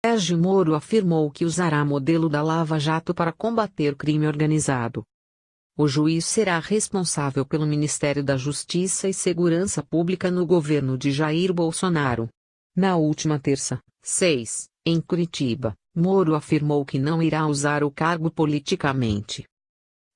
Sérgio Moro afirmou que usará modelo da Lava Jato para combater o crime organizado. O juiz será responsável pelo Ministério da Justiça e Segurança Pública no governo de Jair Bolsonaro. Na última terça, 6, em Curitiba, Moro afirmou que não irá usar o cargo politicamente.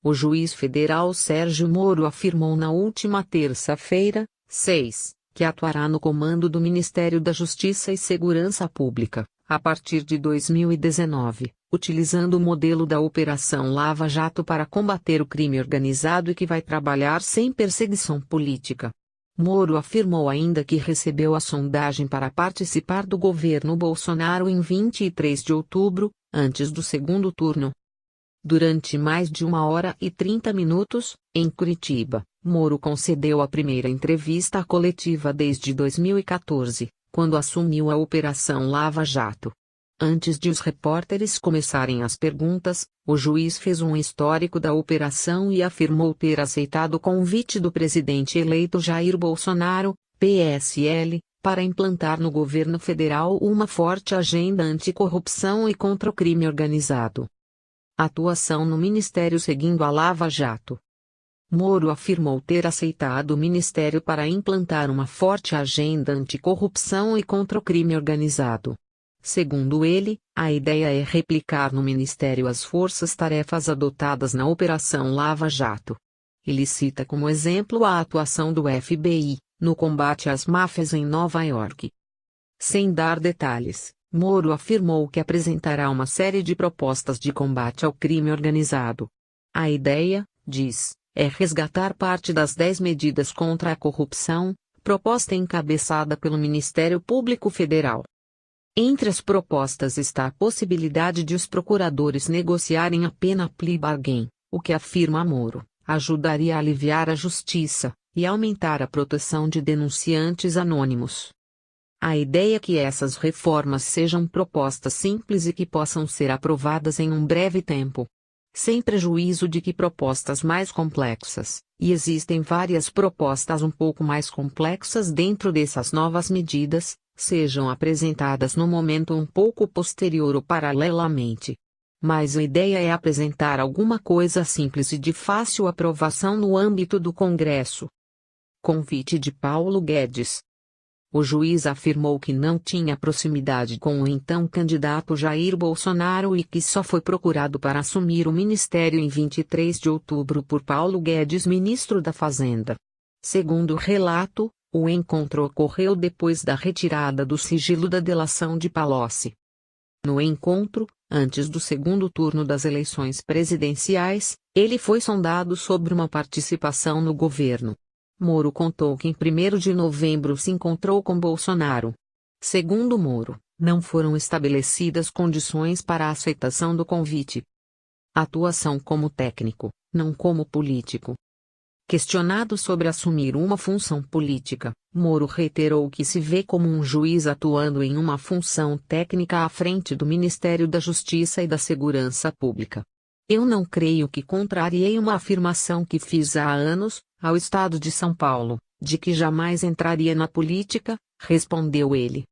O juiz federal Sérgio Moro afirmou na última terça-feira, 6, que atuará no comando do Ministério da Justiça e Segurança Pública, a partir de 2019, utilizando o modelo da Operação Lava Jato para combater o crime organizado e que vai trabalhar sem perseguição política. Moro afirmou ainda que recebeu a sondagem para participar do governo Bolsonaro em 23 de outubro, antes do segundo turno. Durante mais de 1h30, em Curitiba, Moro concedeu a primeira entrevista coletiva desde 2014, quando assumiu a Operação Lava Jato. Antes de os repórteres começarem as perguntas, o juiz fez um histórico da operação e afirmou ter aceitado o convite do presidente eleito Jair Bolsonaro, PSL, para implantar no governo federal uma forte agenda anticorrupção e contra o crime organizado. Atuação no Ministério seguindo a Lava Jato. Moro afirmou ter aceitado o Ministério para implantar uma forte agenda anticorrupção e contra o crime organizado. Segundo ele, a ideia é replicar no Ministério as forças-tarefas adotadas na Operação Lava Jato. Ele cita como exemplo a atuação do FBI, no combate às máfias em Nova York. Sem dar detalhes, Moro afirmou que apresentará uma série de propostas de combate ao crime organizado. A ideia, diz, é resgatar parte das 10 medidas contra a corrupção, proposta encabeçada pelo Ministério Público Federal. Entre as propostas está a possibilidade de os procuradores negociarem a pena plea bargain, o que afirma Moro, ajudaria a aliviar a justiça e aumentar a proteção de denunciantes anônimos. A ideia é que essas reformas sejam propostas simples e que possam ser aprovadas em um breve tempo. Sem prejuízo de que propostas mais complexas, e existem várias propostas um pouco mais complexas dentro dessas novas medidas, sejam apresentadas no momento um pouco posterior ou paralelamente. Mas a ideia é apresentar alguma coisa simples e de fácil aprovação no âmbito do Congresso. Convite de Paulo Guedes. O juiz afirmou que não tinha proximidade com o então candidato Jair Bolsonaro e que só foi procurado para assumir o ministério em 23 de outubro por Paulo Guedes, ministro da Fazenda. Segundo o relato, o encontro ocorreu depois da retirada do sigilo da delação de Palocci. No encontro, antes do segundo turno das eleições presidenciais, ele foi sondado sobre uma participação no governo. Moro contou que em 1º de novembro se encontrou com Bolsonaro. Segundo Moro, não foram estabelecidas condições para a aceitação do convite. Atuação como técnico, não como político. Questionado sobre assumir uma função política, Moro reiterou que se vê como um juiz atuando em uma função técnica à frente do Ministério da Justiça e da Segurança Pública. Eu não creio que contrariei uma afirmação que fiz há anos, ao Estado de São Paulo, de que jamais entraria na política, respondeu ele.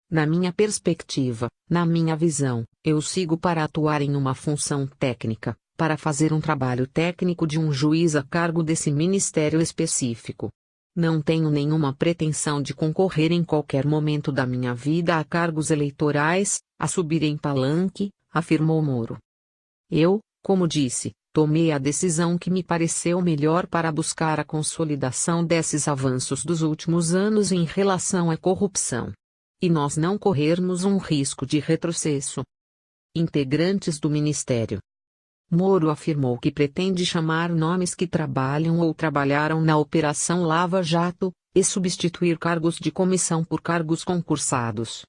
Na minha perspectiva, na minha visão, eu sigo para atuar em uma função técnica, para fazer um trabalho técnico de um juiz a cargo desse ministério específico. Não tenho nenhuma pretensão de concorrer em qualquer momento da minha vida a cargos eleitorais, a subir em palanque, afirmou Moro. Eu, como disse, tomei a decisão que me pareceu melhor para buscar a consolidação desses avanços dos últimos anos em relação à corrupção. E nós não corrermos um risco de retrocesso. Integrantes do Ministério. Moro afirmou que pretende chamar nomes que trabalham ou trabalharam na Operação Lava Jato, e substituir cargos de comissão por cargos concursados.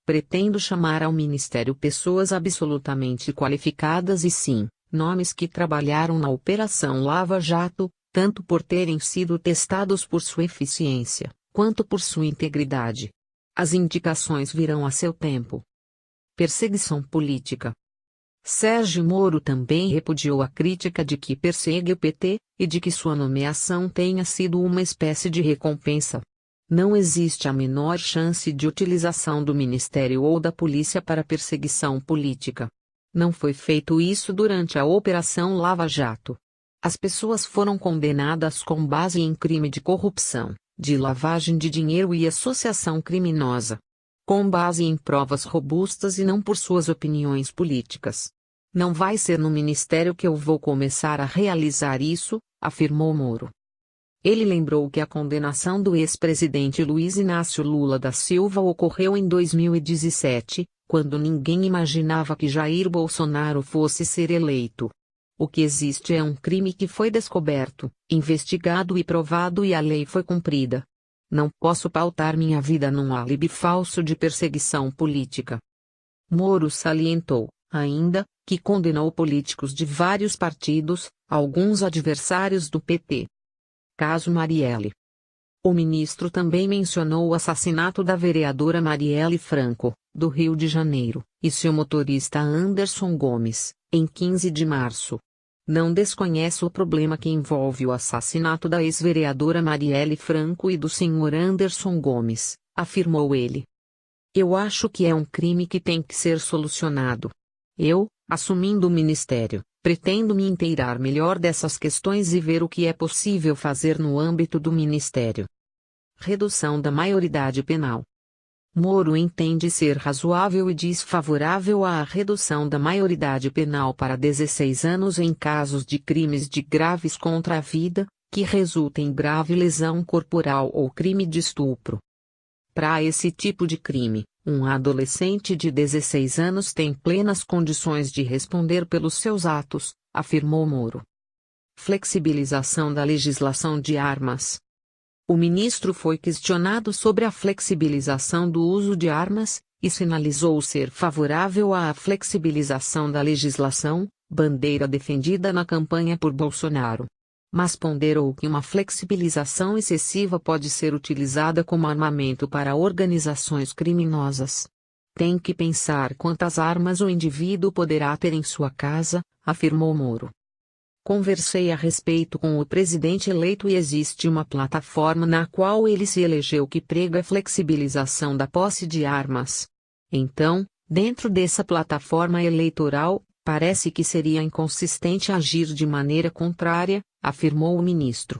Pretendo chamar ao Ministério pessoas absolutamente qualificadas e sim, nomes que trabalharam na Operação Lava Jato, tanto por terem sido testados por sua eficiência, quanto por sua integridade. As indicações virão a seu tempo. Perseguição política. Sérgio Moro também repudiou a crítica de que persegue o PT, e de que sua nomeação tenha sido uma espécie de recompensa. Não existe a menor chance de utilização do Ministério ou da polícia para perseguição política. Não foi feito isso durante a Operação Lava Jato. As pessoas foram condenadas com base em crime de corrupção, de lavagem de dinheiro e associação criminosa. Com base em provas robustas e não por suas opiniões políticas. Não vai ser no Ministério que eu vou começar a realizar isso, afirmou Moro. Ele lembrou que a condenação do ex-presidente Luiz Inácio Lula da Silva ocorreu em 2017, quando ninguém imaginava que Jair Bolsonaro fosse ser eleito. O que existe é um crime que foi descoberto, investigado e provado e a lei foi cumprida. Não posso pautar minha vida num álibi falso de perseguição política. Moro salientou, ainda, que condenou políticos de vários partidos, alguns adversários do PT. Caso Marielle. O ministro também mencionou o assassinato da vereadora Marielle Franco, do Rio de Janeiro, e seu motorista Anderson Gomes, em 15 de março. Não desconhece o problema que envolve o assassinato da ex-vereadora Marielle Franco e do senhor Anderson Gomes, afirmou ele. Eu acho que é um crime que tem que ser solucionado. Eu, assumindo o ministério, pretendo me inteirar melhor dessas questões e ver o que é possível fazer no âmbito do ministério. Redução da maioridade penal. Moro entende ser razoável e diz favorável à redução da maioridade penal para 16 anos em casos de crimes de graves contra a vida, que resultem em grave lesão corporal ou crime de estupro. Para esse tipo de crime, um adolescente de 16 anos tem plenas condições de responder pelos seus atos, afirmou Moro. Flexibilização da legislação de armas. O ministro foi questionado sobre a flexibilização do uso de armas, e sinalizou ser favorável à flexibilização da legislação, bandeira defendida na campanha por Bolsonaro. Mas ponderou que uma flexibilização excessiva pode ser utilizada como armamento para organizações criminosas. Tem que pensar quantas armas o indivíduo poderá ter em sua casa, afirmou Moro. Conversei a respeito com o presidente eleito e existe uma plataforma na qual ele se elegeu que prega a flexibilização da posse de armas. Então, dentro dessa plataforma eleitoral, parece que seria inconsistente agir de maneira contrária, afirmou o ministro.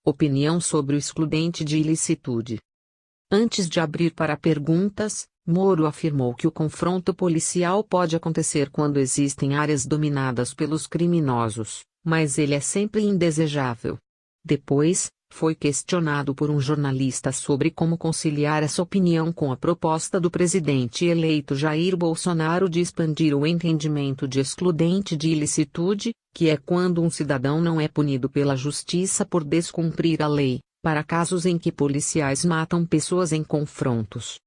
Opinião sobre o excludente de ilicitude. Antes de abrir para perguntas, Moro afirmou que o confronto policial pode acontecer quando existem áreas dominadas pelos criminosos, mas ele é sempre indesejável. Depois, foi questionado por um jornalista sobre como conciliar essa opinião com a proposta do presidente eleito Jair Bolsonaro de expandir o entendimento de excludente de ilicitude, que é quando um cidadão não é punido pela justiça por descumprir a lei, para casos em que policiais matam pessoas em confrontos.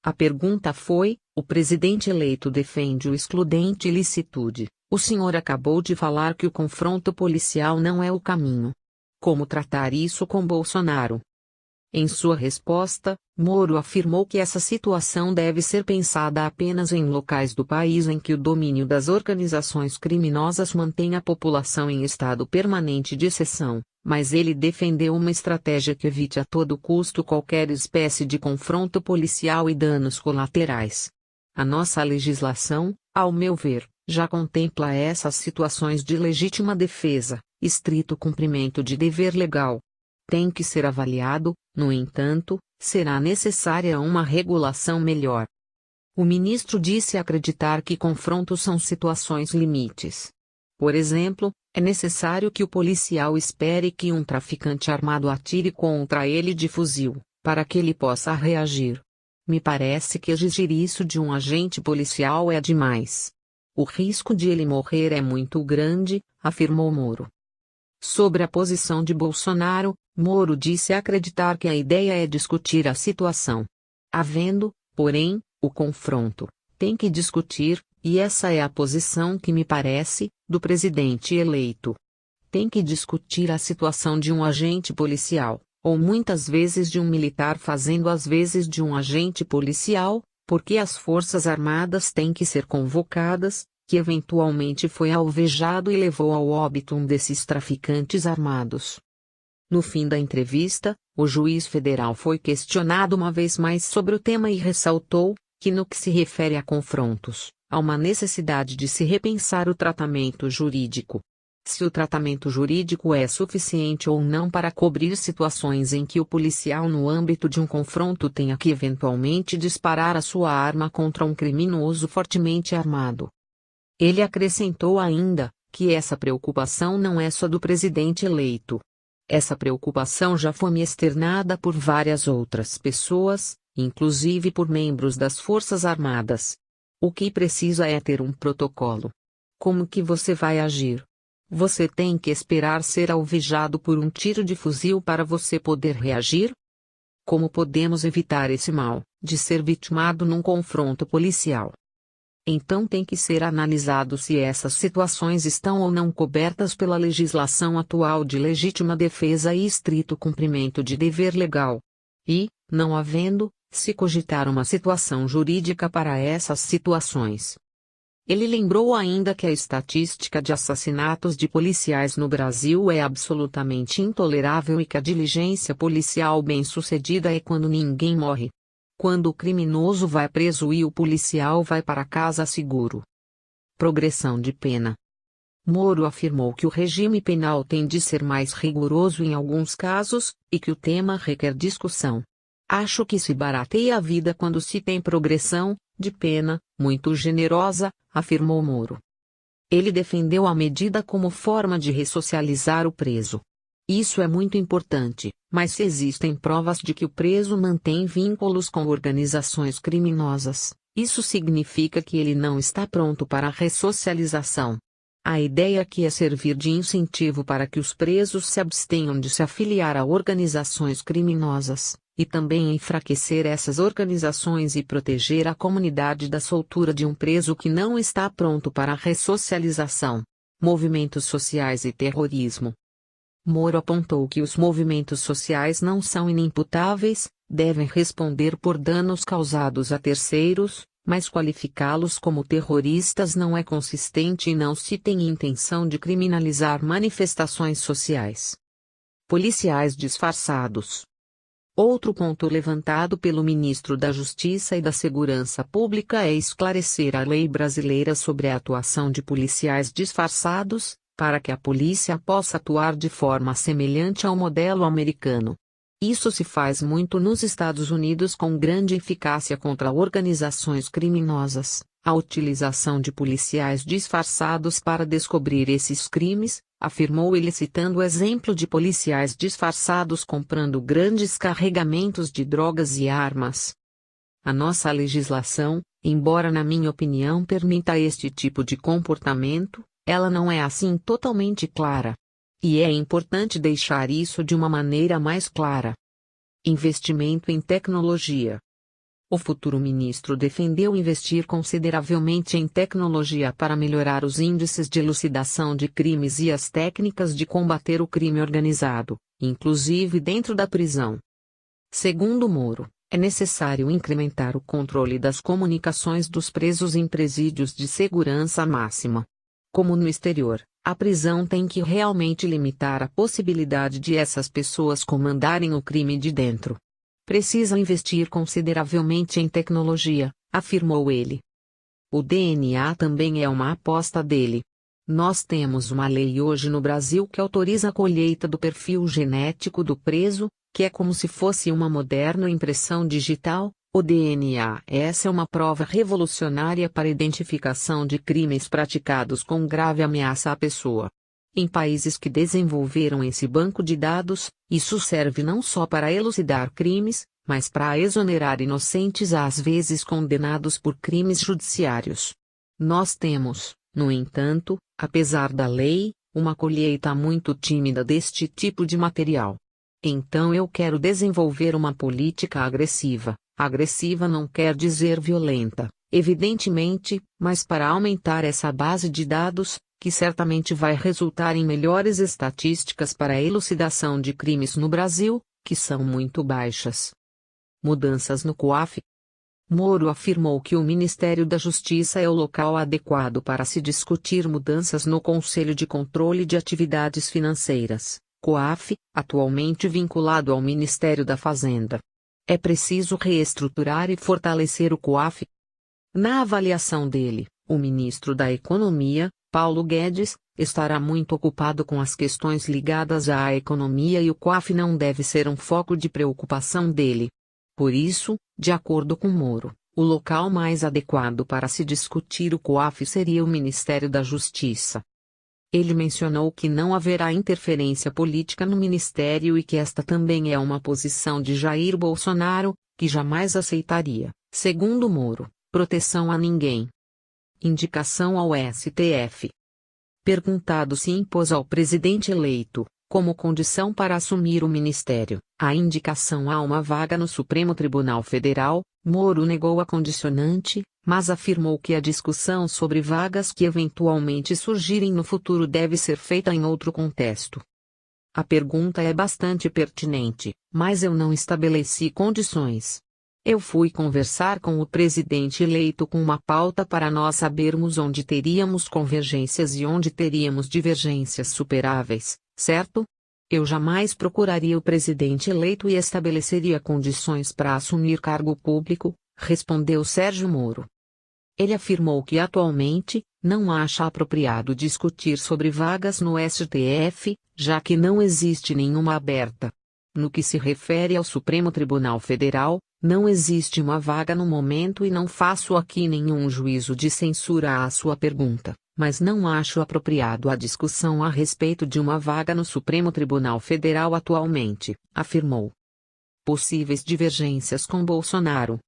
A pergunta foi: o presidente eleito defende o excludente ilicitude. O senhor acabou de falar que o confronto policial não é o caminho. Como tratar isso com Bolsonaro? Em sua resposta, Moro afirmou que essa situação deve ser pensada apenas em locais do país em que o domínio das organizações criminosas mantém a população em estado permanente de exceção, mas ele defendeu uma estratégia que evite a todo custo qualquer espécie de confronto policial e danos colaterais. A nossa legislação, ao meu ver, já contempla essas situações de legítima defesa, estrito cumprimento de dever legal. Tem que ser avaliado, no entanto, será necessária uma regulação melhor. O ministro disse acreditar que confrontos são situações limites. Por exemplo, é necessário que o policial espere que um traficante armado atire contra ele de fuzil, para que ele possa reagir. Me parece que exigir isso de um agente policial é demais. O risco de ele morrer é muito grande, afirmou Moro. Sobre a posição de Bolsonaro, Moro disse acreditar que a ideia é discutir a situação. Havendo, porém, o confronto, tem que discutir, e essa é a posição que me parece, do presidente eleito. Tem que discutir a situação de um agente policial, ou muitas vezes de um militar fazendo as vezes de um agente policial, porque as Forças Armadas têm que ser convocadas, que eventualmente foi alvejado e levou ao óbito um desses traficantes armados. No fim da entrevista, o juiz federal foi questionado uma vez mais sobre o tema e ressaltou que, no que se refere a confrontos, há uma necessidade de se repensar o tratamento jurídico. Se o tratamento jurídico é suficiente ou não para cobrir situações em que o policial, no âmbito de um confronto, tenha que eventualmente disparar a sua arma contra um criminoso fortemente armado. Ele acrescentou ainda que essa preocupação não é só do presidente eleito. Essa preocupação já foi me externada por várias outras pessoas, inclusive por membros das Forças Armadas. O que precisa é ter um protocolo. Como que você vai agir? Você tem que esperar ser alvejado por um tiro de fuzil para você poder reagir? Como podemos evitar esse mal, de ser vitimado num confronto policial? Então tem que ser analisado se essas situações estão ou não cobertas pela legislação atual de legítima defesa e estrito cumprimento de dever legal. E, não havendo, se cogitar uma situação jurídica para essas situações. Ele lembrou ainda que a estatística de assassinatos de policiais no Brasil é absolutamente intolerável e que a diligência policial bem-sucedida é quando ninguém morre. Quando o criminoso vai preso e o policial vai para casa seguro. Progressão de pena. Moro afirmou que o regime penal tem de ser mais rigoroso em alguns casos, e que o tema requer discussão. Acho que se barateia a vida quando se tem progressão de pena muito generosa, afirmou Moro. Ele defendeu a medida como forma de ressocializar o preso. Isso é muito importante, mas se existem provas de que o preso mantém vínculos com organizações criminosas, isso significa que ele não está pronto para a ressocialização. A ideia aqui é servir de incentivo para que os presos se abstenham de se afiliar a organizações criminosas, e também enfraquecer essas organizações e proteger a comunidade da soltura de um preso que não está pronto para a ressocialização. Movimentos sociais e terrorismo. Moro apontou que os movimentos sociais não são inimputáveis, devem responder por danos causados a terceiros, mas qualificá-los como terroristas não é consistente e não se tem intenção de criminalizar manifestações sociais. Policiais disfarçados. Outro ponto levantado pelo ministro da Justiça e da Segurança Pública é esclarecer a lei brasileira sobre a atuação de policiais disfarçados, para que a polícia possa atuar de forma semelhante ao modelo americano. Isso se faz muito nos Estados Unidos com grande eficácia contra organizações criminosas. A utilização de policiais disfarçados para descobrir esses crimes, afirmou ele citando o exemplo de policiais disfarçados comprando grandes carregamentos de drogas e armas. A nossa legislação, embora na minha opinião permita este tipo de comportamento, ela não é assim totalmente clara. E é importante deixar isso de uma maneira mais clara. Investimento em tecnologia. O futuro ministro defendeu investir consideravelmente em tecnologia para melhorar os índices de elucidação de crimes e as técnicas de combater o crime organizado, inclusive dentro da prisão. Segundo Moro, é necessário incrementar o controle das comunicações dos presos em presídios de segurança máxima. Como no exterior, a prisão tem que realmente limitar a possibilidade de essas pessoas comandarem o crime de dentro. Precisa investir consideravelmente em tecnologia, afirmou ele. O DNA também é uma aposta dele. Nós temos uma lei hoje no Brasil que autoriza a colheita do perfil genético do preso, que é como se fosse uma moderna impressão digital. O DNA. Essa é uma prova revolucionária para a identificação de crimes praticados com grave ameaça à pessoa. Em países que desenvolveram esse banco de dados, isso serve não só para elucidar crimes, mas para exonerar inocentes às vezes condenados por crimes judiciários. Nós temos, no entanto, apesar da lei, uma colheita muito tímida deste tipo de material. Então eu quero desenvolver uma política agressiva. Agressiva não quer dizer violenta, evidentemente, mas para aumentar essa base de dados, que certamente vai resultar em melhores estatísticas para a elucidação de crimes no Brasil, que são muito baixas. Mudanças no COAF. Moro afirmou que o Ministério da Justiça é o local adequado para se discutir mudanças no Conselho de Controle de Atividades Financeiras, COAF, atualmente vinculado ao Ministério da Fazenda. É preciso reestruturar e fortalecer o COAF. Na avaliação dele, o ministro da Economia, Paulo Guedes, estará muito ocupado com as questões ligadas à economia e o COAF não deve ser um foco de preocupação dele. Por isso, de acordo com Moro, o local mais adequado para se discutir o COAF seria o Ministério da Justiça. Ele mencionou que não haverá interferência política no ministério e que esta também é uma posição de Jair Bolsonaro, que jamais aceitaria, segundo Moro, proteção a ninguém. Indicação ao STF. Perguntado se impôs ao presidente eleito, como condição para assumir o ministério, a indicação a uma vaga no Supremo Tribunal Federal, Moro negou a condicionante, mas afirmou que a discussão sobre vagas que eventualmente surgirem no futuro deve ser feita em outro contexto. A pergunta é bastante pertinente, mas eu não estabeleci condições. Eu fui conversar com o presidente eleito com uma pauta para nós sabermos onde teríamos convergências e onde teríamos divergências superáveis, certo? Eu jamais procuraria o presidente eleito e estabeleceria condições para assumir cargo público, respondeu Sérgio Moro. Ele afirmou que atualmente, não acha apropriado discutir sobre vagas no STF, já que não existe nenhuma aberta. No que se refere ao Supremo Tribunal Federal, não existe uma vaga no momento e não faço aqui nenhum juízo de censura à sua pergunta, mas não acho apropriado a discussão a respeito de uma vaga no Supremo Tribunal Federal atualmente, afirmou. Possíveis divergências com Bolsonaro.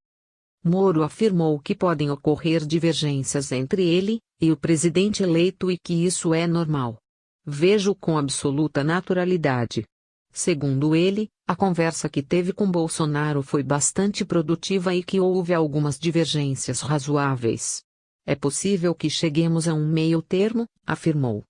Moro afirmou que podem ocorrer divergências entre ele e o presidente eleito e que isso é normal. Vejo com absoluta naturalidade. Segundo ele, a conversa que teve com Bolsonaro foi bastante produtiva e que houve algumas divergências razoáveis. É possível que cheguemos a um meio-termo, afirmou.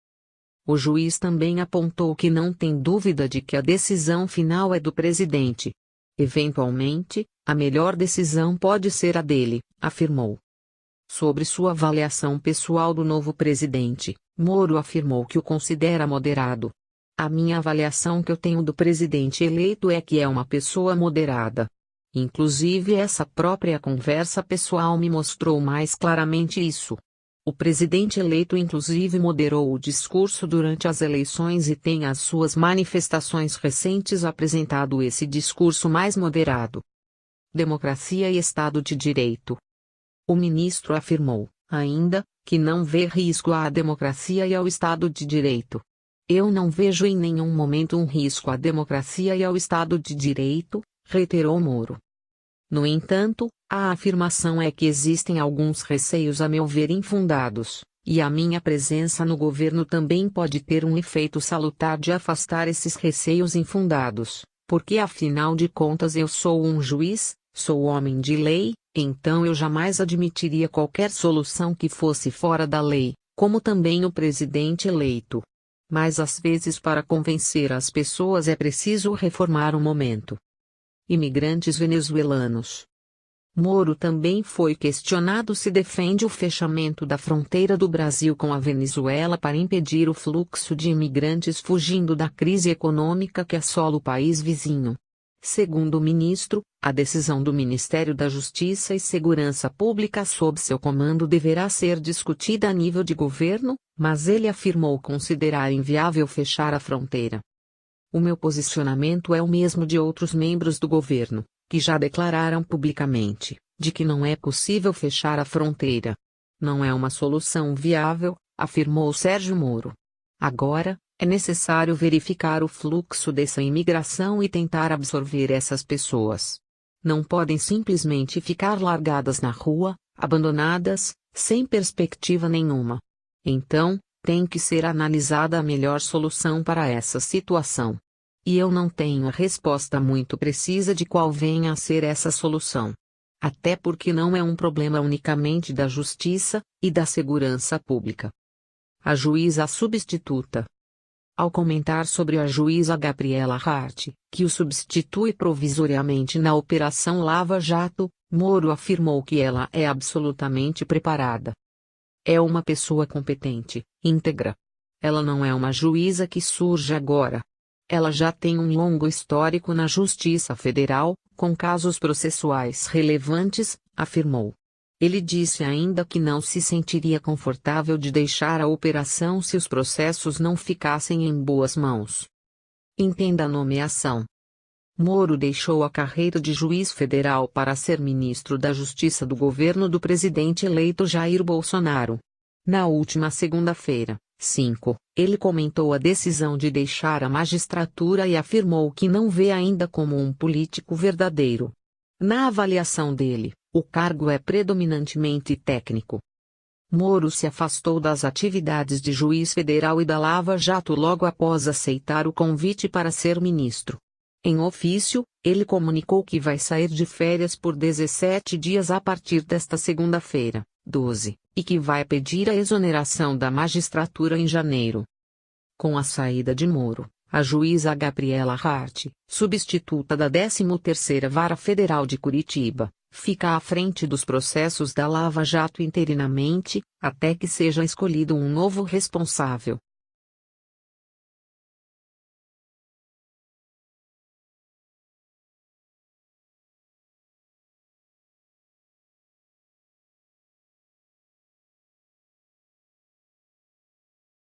O juiz também apontou que não tem dúvida de que a decisão final é do presidente. Eventualmente, a melhor decisão pode ser a dele, afirmou. Sobre sua avaliação pessoal do novo presidente, Moro afirmou que o considera moderado. A minha avaliação que eu tenho do presidente eleito é que é uma pessoa moderada. Inclusive essa própria conversa pessoal me mostrou mais claramente isso. O presidente eleito inclusive moderou o discurso durante as eleições e tem as suas manifestações recentes apresentado esse discurso mais moderado. Democracia e Estado de Direito. O ministro afirmou, ainda, que não vê risco à democracia e ao Estado de Direito. Eu não vejo em nenhum momento um risco à democracia e ao Estado de Direito, reiterou Moro. No entanto, a afirmação é que existem alguns receios a meu ver infundados, e a minha presença no governo também pode ter um efeito salutar de afastar esses receios infundados, porque afinal de contas eu sou um juiz, sou homem de lei, então eu jamais admitiria qualquer solução que fosse fora da lei, como também o presidente eleito. Mas às vezes para convencer as pessoas é preciso reformar o momento. Imigrantes venezuelanos. Moro também foi questionado se defende o fechamento da fronteira do Brasil com a Venezuela para impedir o fluxo de imigrantes fugindo da crise econômica que assola o país vizinho. Segundo o ministro, a decisão do Ministério da Justiça e Segurança Pública sob seu comando deverá ser discutida a nível de governo, mas ele afirmou considerar inviável fechar a fronteira. O meu posicionamento é o mesmo de outros membros do governo, que já declararam publicamente, de que não é possível fechar a fronteira. Não é uma solução viável, afirmou Sérgio Moro. Agora, é necessário verificar o fluxo dessa imigração e tentar absorver essas pessoas. Não podem simplesmente ficar largadas na rua, abandonadas, sem perspectiva nenhuma. Então, tem que ser analisada a melhor solução para essa situação. E eu não tenho a resposta muito precisa de qual venha a ser essa solução. Até porque não é um problema unicamente da justiça e da segurança pública. A juíza substituta. Ao comentar sobre a juíza Gabriela Hart, que o substitui provisoriamente na Operação Lava Jato, Moro afirmou que ela é absolutamente preparada. É uma pessoa competente, íntegra. Ela não é uma juíza que surge agora. Ela já tem um longo histórico na Justiça Federal, com casos processuais relevantes, afirmou. Ele disse ainda que não se sentiria confortável de deixar a operação se os processos não ficassem em boas mãos. Entenda a nomeação. Moro deixou a carreira de juiz federal para ser ministro da Justiça do governo do presidente eleito Jair Bolsonaro. Na última segunda-feira, 5, ele comentou a decisão de deixar a magistratura e afirmou que não vê ainda como um político verdadeiro. Na avaliação dele, o cargo é predominantemente técnico. Moro se afastou das atividades de juiz federal e da Lava Jato logo após aceitar o convite para ser ministro. Em ofício, ele comunicou que vai sair de férias por 17 dias a partir desta segunda-feira, 12, e que vai pedir a exoneração da magistratura em janeiro. Com a saída de Moro, a juíza Gabriela Hart, substituta da 13ª Vara Federal de Curitiba, fica à frente dos processos da Lava Jato interinamente, até que seja escolhido um novo responsável.